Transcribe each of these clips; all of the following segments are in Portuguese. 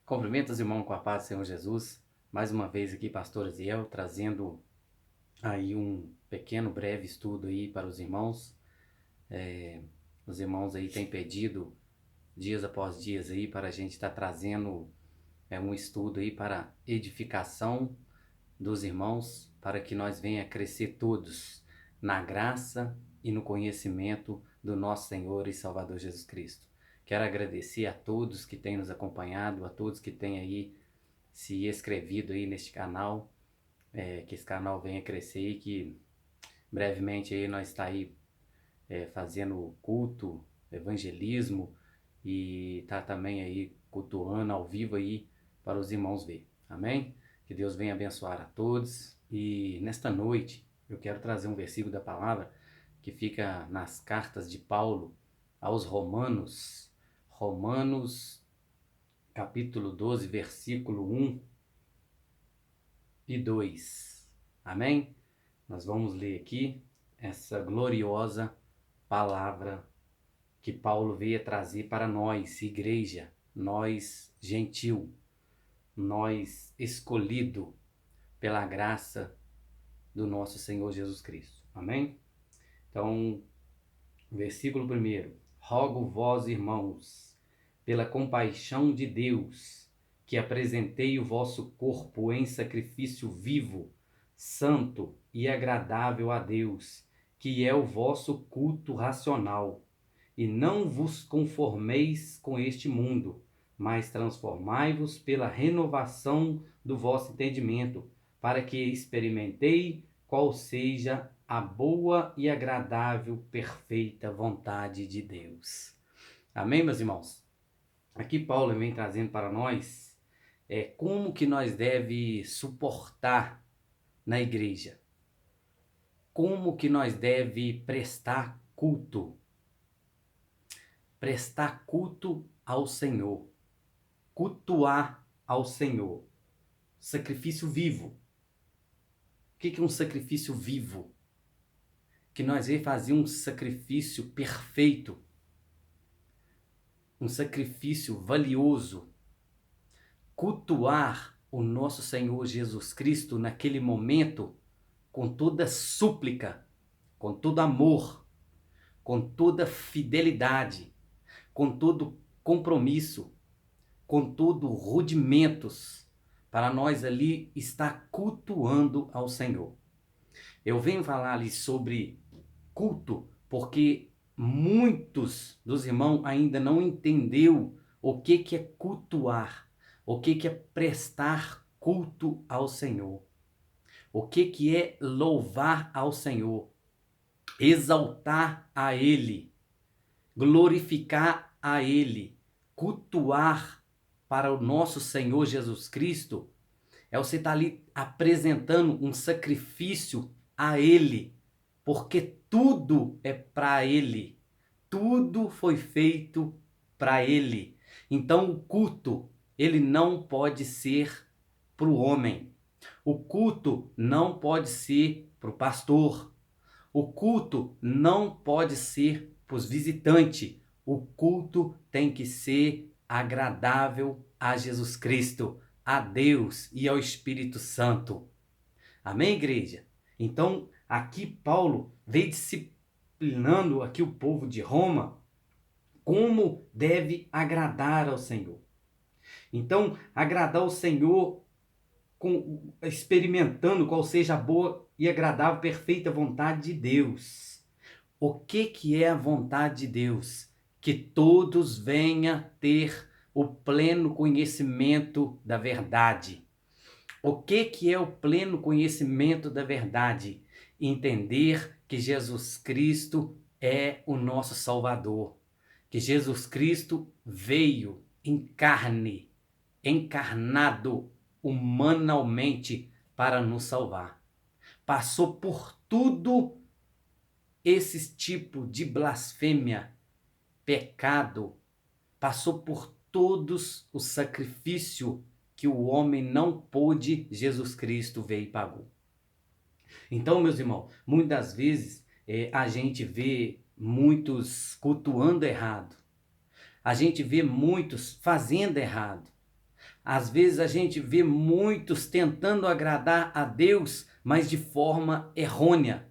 Cumprimento os irmãos com a paz do Senhor Jesus. Mais uma vez aqui, pastor Aziel, trazendo aí um pequeno, breve estudo aí para os irmãos. Os irmãos aí têm pedido dias após dias aí para a gente estar trazendo um estudo aí para edificação dos irmãos, para que nós venha crescer todos na graça e no conhecimento do nosso Senhor e Salvador Jesus Cristo. Quero agradecer a todos que têm nos acompanhado, a todos que têm aí se inscrevido aí neste canal, que esse canal venha crescer e que brevemente aí nós está aí fazendo culto, evangelismo e tá também aí cultuando ao vivo aí para os irmãos ver. Amém? Que Deus venha abençoar a todos. E nesta noite eu quero trazer um versículo da palavra que fica nas cartas de Paulo aos Romanos, Romanos capítulo 12, versículo 1 e 2. Amém? Nós vamos ler aqui essa gloriosa palavra que Paulo veio trazer para nós, igreja, nós gentil, nós escolhido pela graça do nosso Senhor Jesus Cristo. Amém? Então, versículo 1. Rogo vós, irmãos, pela compaixão de Deus, que apresentei o vosso corpo em sacrifício vivo, santo e agradável a Deus, que é o vosso culto racional. E não vos conformeis com este mundo, mas transformai-vos pela renovação do vosso entendimento, para que experimentei qual seja a boa e agradável, perfeita vontade de Deus. Amém, meus irmãos? Aqui Paulo vem trazendo para nós como que nós deve suportar na igreja, como que nós deve prestar culto ao Senhor, cultuar ao Senhor. Sacrifício vivo. O que é um sacrifício vivo? Que nós vamos fazer um sacrifício perfeito, um sacrifício valioso, cultuar o nosso Senhor Jesus Cristo naquele momento com toda súplica, com todo amor, com toda fidelidade, com todo compromisso, com todo rudimentos, para nós ali estar cultuando ao Senhor. Eu venho falar ali sobre culto porque muitos dos irmãos ainda não entendeu o que é cultuar, o que é prestar culto ao Senhor, o que é louvar ao Senhor, exaltar a Ele, glorificar a Ele, cultuar para o nosso Senhor Jesus Cristo, é você estar ali apresentando um sacrifício a Ele, porque tudo é para Ele, tudo foi feito para Ele. Então o culto, ele não pode ser para o homem, o culto não pode ser para o pastor, o culto não pode ser para os visitantes, o culto tem que ser agradável a Jesus Cristo, a Deus e ao Espírito Santo. Amém, igreja? Então, aqui Paulo veio disciplinando aqui o povo de Roma como deve agradar ao Senhor. Então, agradar ao Senhor experimentando qual seja a boa e agradável, perfeita vontade de Deus. O que é a vontade de Deus? Que todos venham ter o pleno conhecimento da verdade. O que é o pleno conhecimento da verdade? Entender que Jesus Cristo é o nosso Salvador, que Jesus Cristo veio em carne, encarnado humanamente para nos salvar. Passou por tudo esse tipo de blasfêmia, pecado, passou por todos os sacrifícios que o homem não pôde, Jesus Cristo veio e pagou. Então, meus irmãos, muitas vezes a gente vê muitos cultuando errado, a gente vê muitos fazendo errado, Às vezes a gente vê muitos tentando agradar a Deus, mas de forma errônea.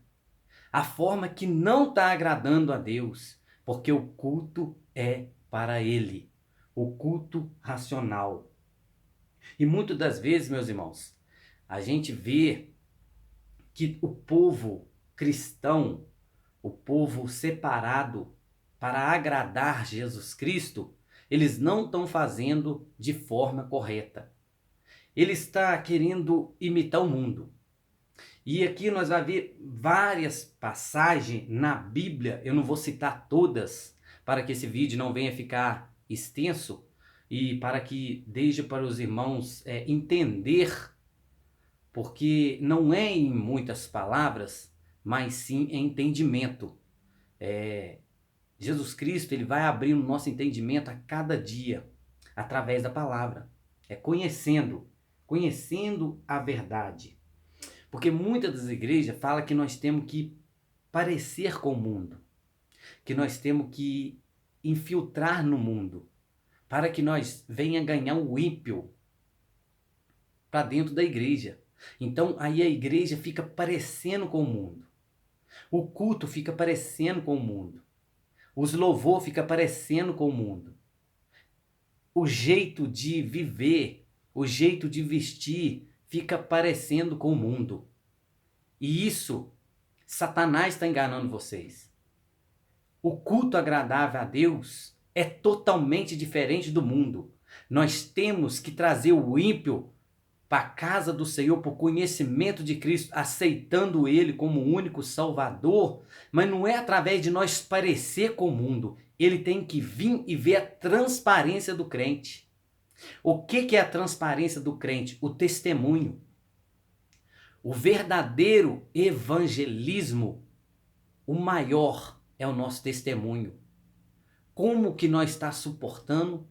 A forma que não está agradando a Deus, porque o culto é para Ele, o culto racional. E muitas das vezes, meus irmãos, a gente vê que o povo cristão, o povo separado para agradar Jesus Cristo, eles não estão fazendo de forma correta. Ele está querendo imitar o mundo. E aqui nós vamos ver várias passagens na Bíblia, eu não vou citar todas, para que esse vídeo não venha ficar extenso e para que deixe para os irmãos entender, porque não é em muitas palavras, mas sim em entendimento. Jesus Cristo, ele vai abrindo o nosso entendimento a cada dia, através da palavra, conhecendo a verdade. Porque muitas das igrejas falam que nós temos que parecer com o mundo, que nós temos que infiltrar no mundo, para que nós venha ganhar o ímpio para dentro da igreja. Então aí a igreja fica parecendo com o mundo, o culto fica parecendo com o mundo, os louvor fica parecendo com o mundo, o jeito de viver, o jeito de vestir fica parecendo com o mundo. E isso, Satanás está enganando vocês. O culto agradável a Deus é totalmente diferente do mundo. Nós temos que trazer o ímpio para a casa do Senhor por conhecimento de Cristo, aceitando Ele como o único Salvador, mas não é através de nós parecer com o mundo. Ele tem que vir e ver a transparência do crente. O que é a transparência do crente? O testemunho. O verdadeiro evangelismo, o maior é o nosso testemunho. Como que nós está suportando?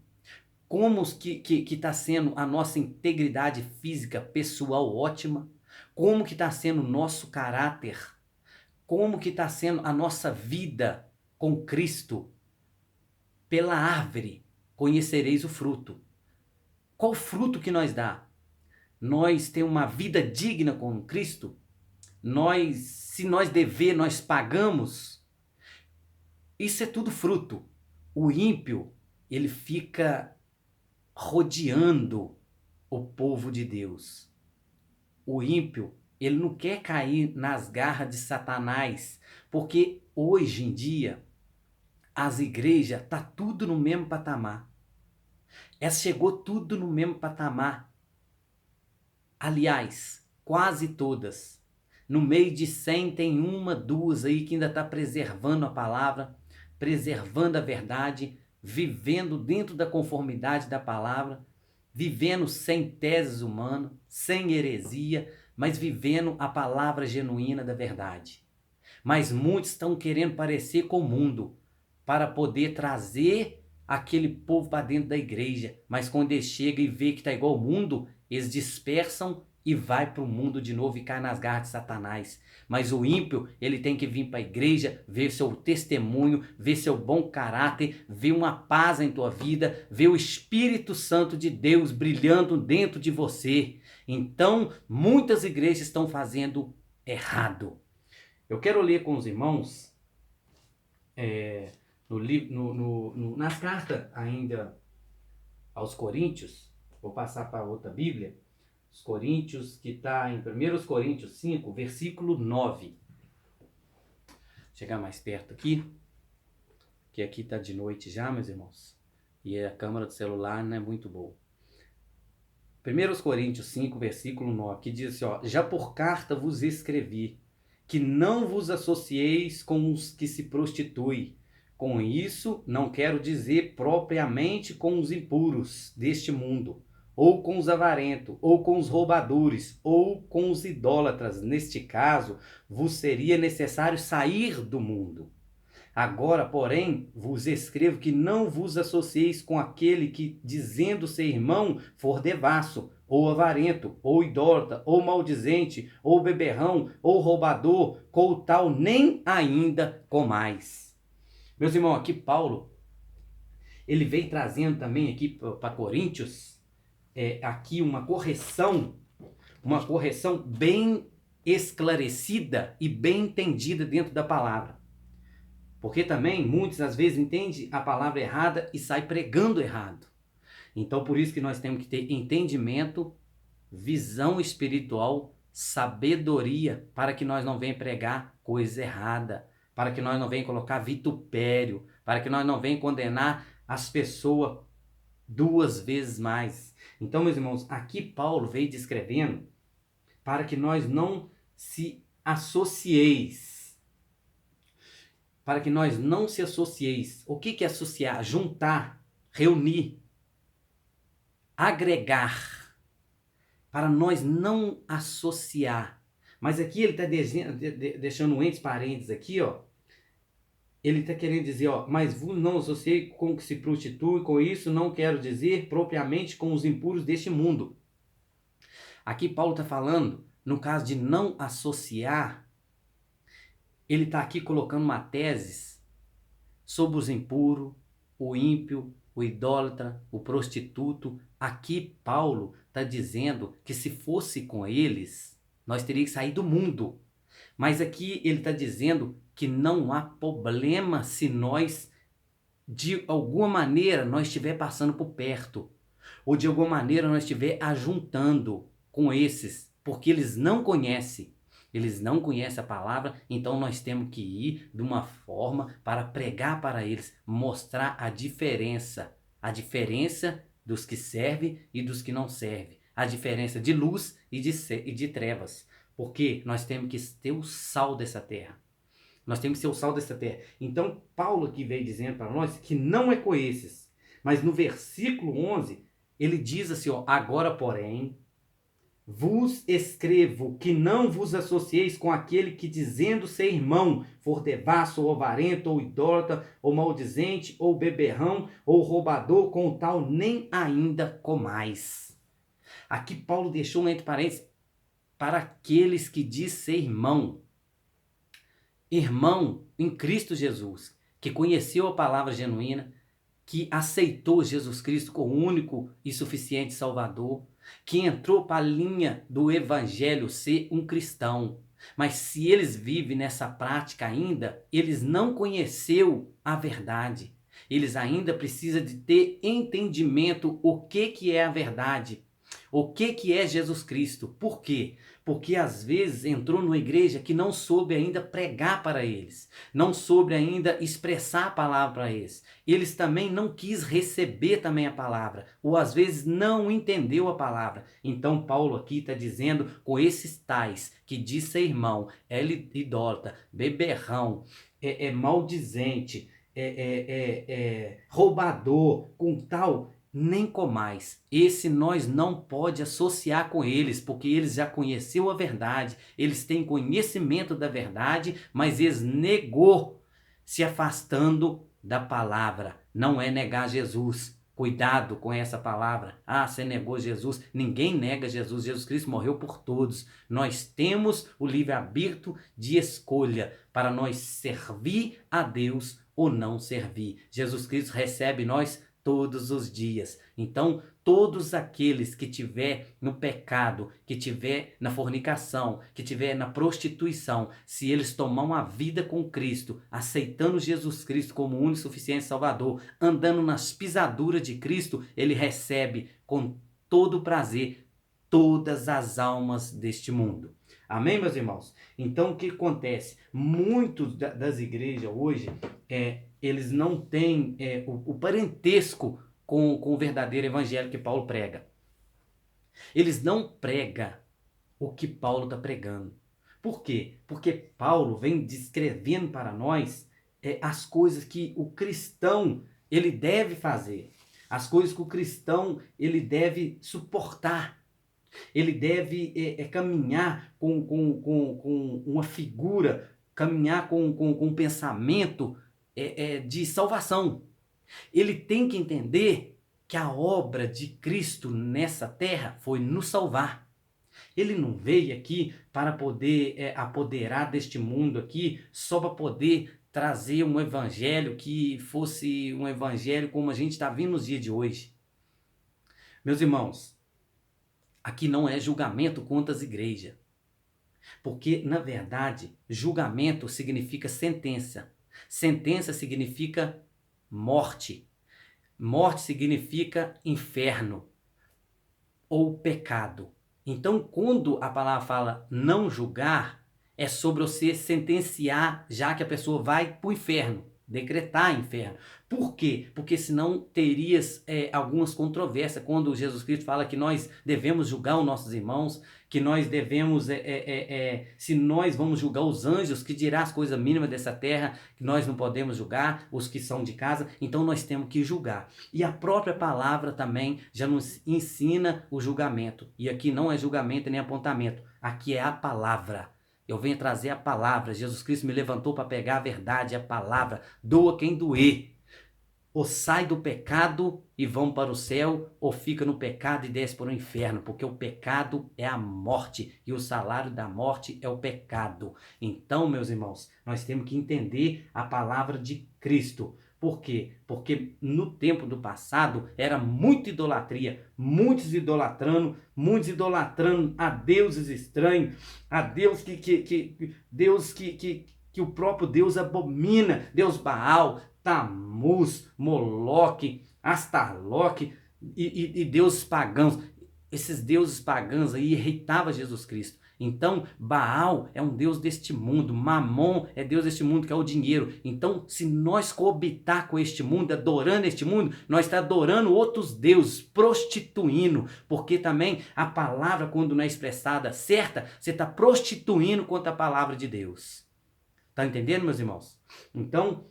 Como que está sendo a nossa integridade física, pessoal ótima? Como que está sendo o nosso caráter? Como que está sendo a nossa vida com Cristo? Pela árvore conhecereis o fruto. Qual fruto que nós dá? Nós temos uma vida digna com Cristo? Se nós dever, nós pagamos? Isso é tudo fruto. O ímpio, ele fica rodeando o povo de Deus. O ímpio, ele não quer cair nas garras de Satanás, porque hoje em dia as igrejas tá tudo no mesmo patamar. Chegou tudo no mesmo patamar. Aliás, quase todas. No meio de 100 tem uma, duas aí que ainda está preservando a palavra, preservando a verdade, vivendo dentro da conformidade da palavra, vivendo sem teses humanas, sem heresia, mas vivendo a palavra genuína da verdade. Mas muitos estão querendo parecer com o mundo, para poder trazer aquele povo para dentro da igreja, mas quando eles chegam e vê que está igual ao mundo, eles dispersam e vai para o mundo de novo e cai nas garras de Satanás. Mas o ímpio, ele tem que vir para a igreja, ver seu testemunho, ver seu bom caráter, ver uma paz em tua vida, ver o Espírito Santo de Deus brilhando dentro de você. Então, muitas igrejas estão fazendo errado. Eu quero ler com os irmãos nas cartas ainda aos Coríntios. Vou passar para outra Bíblia. Os Coríntios, que está em 1 Coríntios 5, versículo 9. Vou chegar mais perto aqui, que aqui está de noite já, meus irmãos. E a câmera do celular não é muito boa. 1 Coríntios 5, versículo 9, que diz assim, ó, já por carta vos escrevi, que não vos associeis com os que se prostituem. Com isso, não quero dizer propriamente com os impuros deste mundo, ou com os avarentos, ou com os roubadores, ou com os idólatras. Neste caso, vos seria necessário sair do mundo. Agora, porém, vos escrevo que não vos associeis com aquele que, dizendo ser irmão, for devasso, ou avarento, ou idólatra, ou maldizente, ou beberrão, ou roubador, com o tal nem ainda comais. Meus irmãos, aqui Paulo, ele vem trazendo também aqui para Coríntios aqui uma correção bem esclarecida e bem entendida dentro da palavra. Porque também muitas às vezes entende a palavra errada e sai pregando errado. Então por isso que nós temos que ter entendimento, visão espiritual, sabedoria, para que nós não venhamos pregar coisa errada, para que nós não venhamos colocar vitupério, para que nós não venhamos condenar as pessoas duas vezes mais. Então, meus irmãos, aqui Paulo veio descrevendo para que nós não se associeis. Para que nós não se associeis. O que é associar? Juntar, reunir, agregar. Para nós não associar. Mas aqui ele está deixando um entre parênteses aqui, ó. Ele está querendo dizer, ó, mas vos não associei com o que se prostitui, com isso não quero dizer propriamente com os impuros deste mundo. Aqui Paulo está falando, no caso de não associar, ele está aqui colocando uma tese sobre os impuros, o ímpio, o idólatra, o prostituto. Aqui Paulo está dizendo que se fosse com eles, nós teríamos que sair do mundo. Mas aqui ele está dizendo que não há problema se nós, de alguma maneira, nós estiver passando por perto. Ou de alguma maneira nós estiver ajuntando com esses. Porque eles não conhecem. Eles não conhecem a palavra, então nós temos que ir de uma forma para pregar para eles, mostrar a diferença dos que servem e dos que não servem, a diferença de luz e de trevas, porque nós temos que ter o sal dessa terra. Nós temos que ser o sal dessa terra. Então Paulo aqui veio dizendo para nós que não é com esses, mas no versículo 11 ele diz assim, ó, agora porém vos escrevo que não vos associeis com aquele que, dizendo ser irmão, for devasso, ou avarento, ou idólatra, ou maldizente, ou beberrão, ou roubador, com o tal nem ainda comais. Aqui Paulo deixou entre parênteses, para aqueles que diz ser irmão. Irmão em Cristo Jesus, que conheceu a palavra genuína, que aceitou Jesus Cristo como único e suficiente Salvador, que entrou para a linha do evangelho ser um cristão. Mas se eles vivem nessa prática ainda, eles não conheceu a verdade. Eles ainda precisam de ter entendimento o que é a verdade. O que é Jesus Cristo? Por quê? Porque às vezes entrou numa igreja que não soube ainda pregar para eles, não soube ainda expressar a palavra para eles. Eles também não quis receber também a palavra, ou às vezes não entendeu a palavra. Então Paulo aqui está dizendo com esses tais que diz ser irmão, é idólatra, beberrão, é maldizente, roubador, com tal... nem comais. Esse nós não pode associar com eles, porque eles já conheceu a verdade, eles têm conhecimento da verdade, mas eles negou, se afastando da palavra. Não é negar Jesus. Cuidado com essa palavra. Ah, você negou Jesus. Ninguém nega Jesus. Jesus Cristo morreu por todos. Nós temos o livre-arbítrio de escolha para nós servir a Deus ou não servir. Jesus Cristo recebe nós todos os dias. Então, todos aqueles que tiver no pecado, que tiver na fornicação, que tiver na prostituição, se eles tomar uma vida com Cristo, aceitando Jesus Cristo como único e suficiente Salvador, andando nas pisaduras de Cristo, ele recebe com todo prazer todas as almas deste mundo. Amém, meus irmãos? Então, o que acontece? Muitos das igrejas hoje, eles não têm o parentesco com o verdadeiro evangelho que Paulo prega. Eles não pregam o que Paulo está pregando. Por quê? Porque Paulo vem descrevendo para nós as coisas que o cristão ele deve fazer. As coisas que o cristão ele deve suportar. Ele deve caminhar com uma figura, caminhar com um pensamento de salvação. Ele tem que entender que a obra de Cristo nessa terra foi nos salvar. Ele não veio aqui para poder apoderar deste mundo aqui, só para poder trazer um evangelho que fosse um evangelho como a gente está vendo nos dias de hoje. Meus irmãos, Aqui não é julgamento contra as igrejas. Porque, na verdade, julgamento significa sentença. Sentença significa morte. Morte significa inferno ou pecado. Então, quando a palavra fala não julgar, é sobre você sentenciar, já que a pessoa vai para o inferno, decretar inferno. Por quê? Porque senão terias algumas controvérsias. Quando Jesus Cristo fala que nós devemos julgar os nossos irmãos, que nós devemos, se nós vamos julgar os anjos, que dirá as coisas mínimas dessa terra, que nós não podemos julgar, os que são de casa, então nós temos que julgar. E a própria palavra também já nos ensina o julgamento. E aqui não é julgamento nem apontamento, aqui é a palavra. Eu venho trazer a palavra. Jesus Cristo me levantou para pegar a verdade, a palavra. Doa quem doer. Ou sai do pecado e vão para o céu, ou fica no pecado e desce para o inferno, porque o pecado é a morte e o salário da morte é o pecado. Então, meus irmãos, nós temos que entender a palavra de Cristo. Por quê? Porque no tempo do passado era muita idolatria, muitos idolatrando a deuses estranhos, a Deus que o próprio Deus abomina, Deus Baal, Tamuz, Moloque, Astarloque e deuses pagãos. Esses deuses pagãos aí irritavam Jesus Cristo. Então, Baal é um deus deste mundo, Mamon é deus deste mundo, que é o dinheiro. Então, se nós coabitar com este mundo, adorando este mundo, nós estamos adorando outros deuses, prostituindo, porque também a palavra, quando não é expressada certa, você está prostituindo contra a palavra de Deus. Está entendendo, meus irmãos? Então,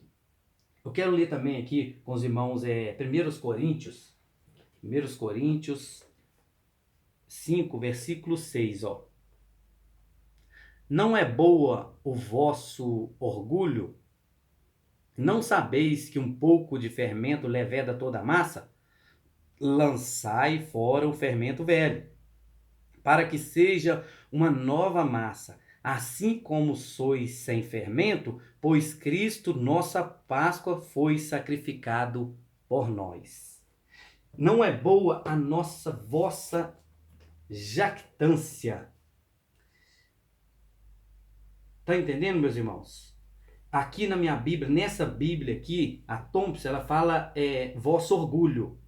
eu quero ler também aqui com os irmãos 1 Coríntios 5, versículo 6, ó. Não é boa o vosso orgulho? Não sabeis que um pouco de fermento leveda toda a massa? Lançai fora o fermento velho, para que seja uma nova massa, assim como sois sem fermento, pois Cristo, nossa Páscoa, foi sacrificado por nós. Não é boa a vossa jactância. Tá entendendo, meus irmãos? Aqui na minha Bíblia, nessa Bíblia aqui, a Thompson, ela fala vosso orgulho.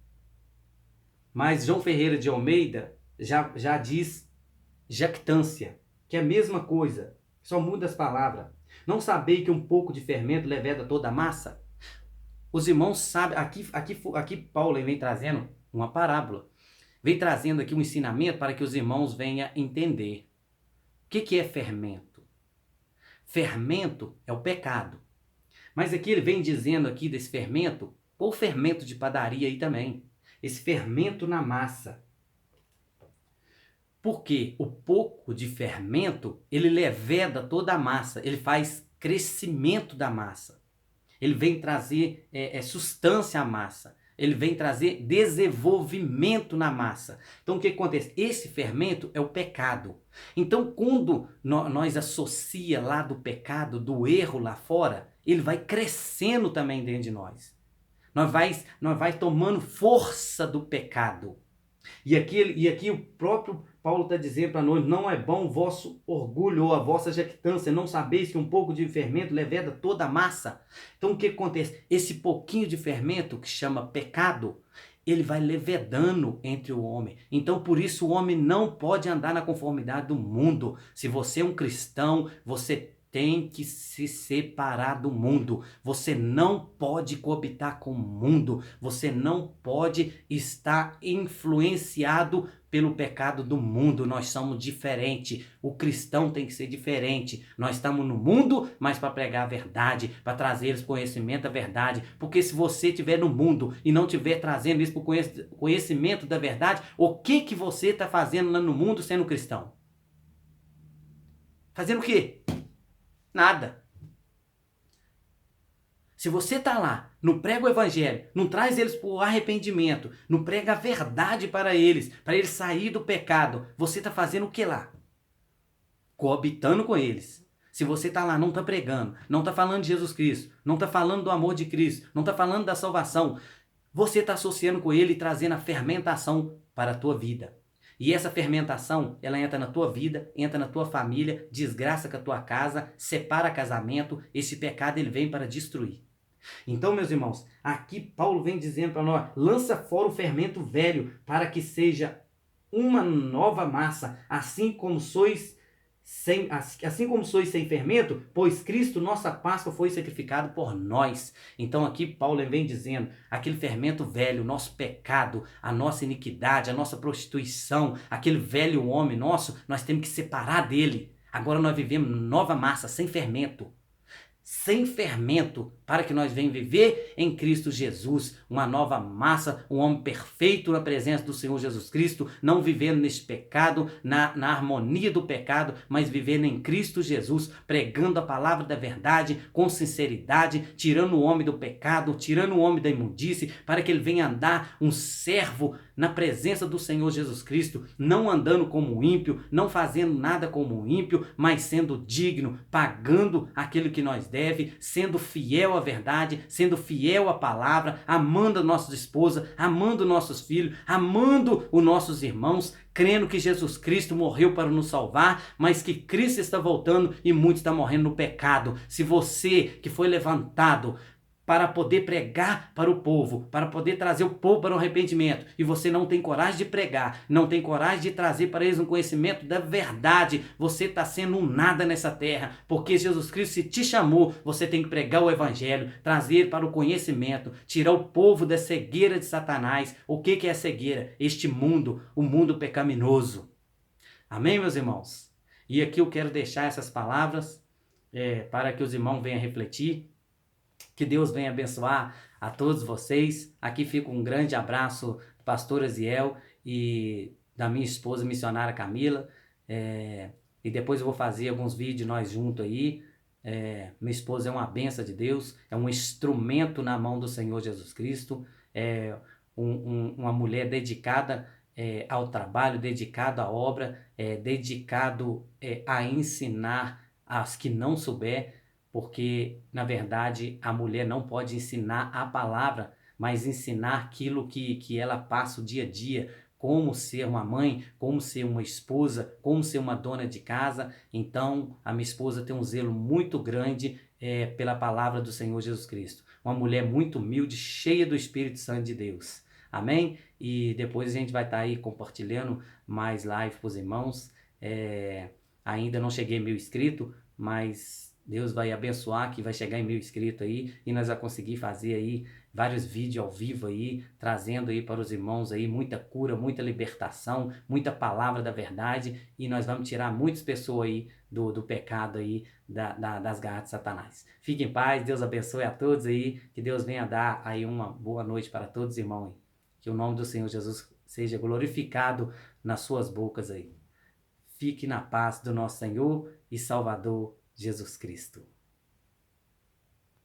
Mas João Ferreira de Almeida já diz jactância, que é a mesma coisa, só muda as palavras. Não sabei que um pouco de fermento leveda toda a massa? Os irmãos sabem, aqui Paulo vem trazendo uma parábola, vem trazendo aqui um ensinamento para que os irmãos venham entender. O que é fermento? Fermento é o pecado. Mas aqui ele vem dizendo aqui desse fermento, ou fermento de padaria aí também, esse fermento na massa. Porque o pouco de fermento, ele leveda toda a massa, ele faz crescimento da massa. Ele vem trazer sustância à massa. Ele vem trazer desenvolvimento na massa. Então o que acontece? Esse fermento é o pecado. Então quando nós associa lá do pecado, do erro lá fora, ele vai crescendo também dentro de nós. Nós vai tomando força do pecado. E aqui o próprio Paulo está dizendo para nós, não é bom o vosso orgulho ou a vossa jactância, não sabeis que um pouco de fermento leveda toda a massa. Então o que acontece? Esse pouquinho de fermento que chama pecado, ele vai levedando entre o homem. Então por isso o homem não pode andar na conformidade do mundo. Se você é um cristão, você tem que se separar do mundo. Você não pode coabitar com o mundo. Você não pode estar influenciado pelo pecado do mundo. Nós somos diferentes. O cristão tem que ser diferente. Nós estamos no mundo, mas para pregar a verdade, para trazer eles conhecimento da verdade. Porque se você estiver no mundo e não estiver trazendo isso para o conhecimento da verdade, o que você está fazendo lá no mundo sendo cristão? Fazendo o quê? Nada. Se você está lá, não prega o evangelho, não traz eles para o arrependimento, não prega a verdade para eles sair do pecado, você está fazendo o que lá? Coabitando com eles. Se você está lá, não está pregando, não está falando de Jesus Cristo, não está falando do amor de Cristo, não está falando da salvação, você está associando com ele e trazendo a fermentação para a tua vida. E essa fermentação, ela entra na tua vida, entra na tua família, desgraça com a tua casa, separa casamento. Esse pecado ele vem para destruir. Então, meus irmãos, aqui Paulo vem dizendo para nós, lança fora o fermento velho, para que seja uma nova massa, assim como sois sem fermento, pois Cristo, nossa Páscoa, foi sacrificado por nós. Então aqui Paulo vem dizendo, aquele fermento velho, nosso pecado, a nossa iniquidade, a nossa prostituição, aquele velho homem nosso, nós temos que separar dele. Agora nós vivemos nova massa, sem fermento, para que nós venhamos viver em Cristo Jesus, uma nova massa, um homem perfeito na presença do Senhor Jesus Cristo, não vivendo nesse pecado, na harmonia do pecado, mas vivendo em Cristo Jesus, pregando a palavra da verdade com sinceridade, tirando o homem do pecado, tirando o homem da imundície, para que ele venha andar um servo na presença do Senhor Jesus Cristo, não andando como ímpio, não fazendo nada como ímpio, mas sendo digno, pagando aquilo que nós deve, sendo fiel à verdade, sendo fiel à palavra, amando a nossa esposa, amando nossos filhos, amando os nossos irmãos, crendo que Jesus Cristo morreu para nos salvar, mas que Cristo está voltando e muitos estão morrendo no pecado. Se você que foi levantado para poder pregar para o povo, para poder trazer o povo para o arrependimento, e você não tem coragem de pregar, não tem coragem de trazer para eles um conhecimento da verdade, você está sendo um nada nessa terra, porque Jesus Cristo se te chamou, você tem que pregar o evangelho, trazer para o conhecimento, tirar o povo da cegueira de Satanás. O que é a cegueira? Este mundo, o mundo pecaminoso. Amém, meus irmãos? E aqui eu quero deixar essas palavras para que os irmãos venham refletir. Que Deus venha abençoar a todos vocês. Aqui fica um grande abraço do pastor Aziel e da minha esposa missionária Camila. E depois eu vou fazer alguns vídeos nós juntos aí. Minha esposa é uma bênção de Deus, é um instrumento na mão do Senhor Jesus Cristo, uma mulher dedicada ao trabalho, dedicado à obra, dedicado a ensinar aos que não souber, porque, na verdade, a mulher não pode ensinar a palavra, mas ensinar aquilo que ela passa o dia a dia, como ser uma mãe, como ser uma esposa, como ser uma dona de casa. Então, a minha esposa tem um zelo muito grande pela palavra do Senhor Jesus Cristo. Uma mulher muito humilde, cheia do Espírito Santo de Deus. Amém? E depois a gente vai estar aí compartilhando mais live para os irmãos. Ainda não cheguei a 1000 inscritos, mas Deus vai abençoar que vai chegar em 1000 inscritos aí e nós vamos conseguir fazer aí vários vídeos ao vivo aí, trazendo aí para os irmãos aí muita cura, muita libertação, muita palavra da verdade, e nós vamos tirar muitas pessoas aí do pecado aí, das garras de Satanás. Fique em paz, Deus abençoe a todos aí, que Deus venha dar aí uma boa noite para todos os irmãos aí. Que o nome do Senhor Jesus seja glorificado nas suas bocas aí. Fique na paz do nosso Senhor e Salvador Jesus Cristo.